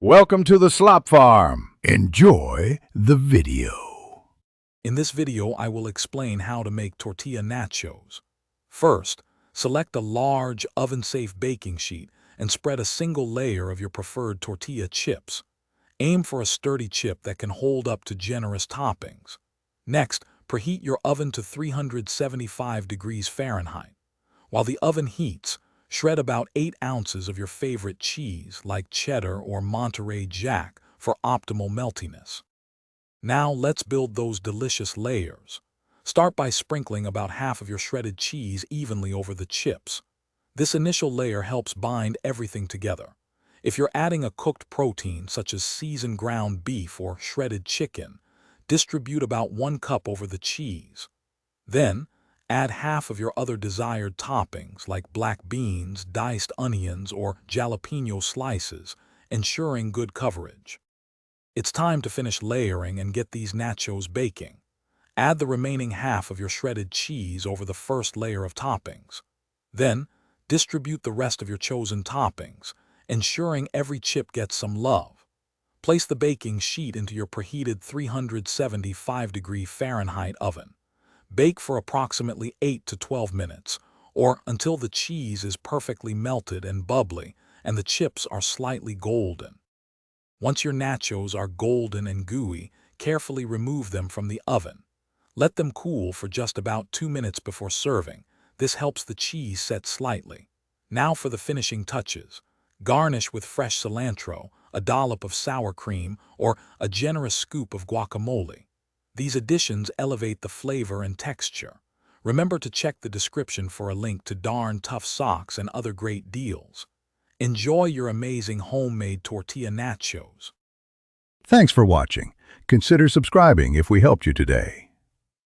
Welcome to the Slop Farm. Enjoy the video. In this video, I will explain how to make tortilla nachos. First, select a large, oven-safe baking sheet and spread a single layer of your preferred tortilla chips. Aim for a sturdy chip that can hold up to generous toppings. Next, preheat your oven to 375 degrees Fahrenheit. While the oven heats, shred about 8 ounces of your favorite cheese like cheddar or Monterey Jack for optimal meltiness. Now let's build those delicious layers. Start by sprinkling about half of your shredded cheese evenly over the chips. This initial layer helps bind everything together. If you're adding a cooked protein such as seasoned ground beef or shredded chicken, distribute about 1 cup over the cheese. Then, add half of your other desired toppings like black beans, diced onions, or jalapeno slices, ensuring good coverage. It's time to finish layering and get these nachos baking. Add the remaining half of your shredded cheese over the first layer of toppings. Then, distribute the rest of your chosen toppings, ensuring every chip gets some love. Place the baking sheet into your preheated 375 degree Fahrenheit oven. Bake for approximately 8 to 12 minutes, or until the cheese is perfectly melted and bubbly and the chips are slightly golden. Once your nachos are golden and gooey, carefully remove them from the oven. Let them cool for just about 2 minutes before serving. This helps the cheese set slightly. Now for the finishing touches. Garnish with fresh cilantro, a dollop of sour cream, or a generous scoop of guacamole. These additions elevate the flavor and texture. Remember to check the description for a link to Darn Tough socks and other great deals. Enjoy your amazing homemade tortilla nachos. Thanks for watching. Consider subscribing if we helped you today.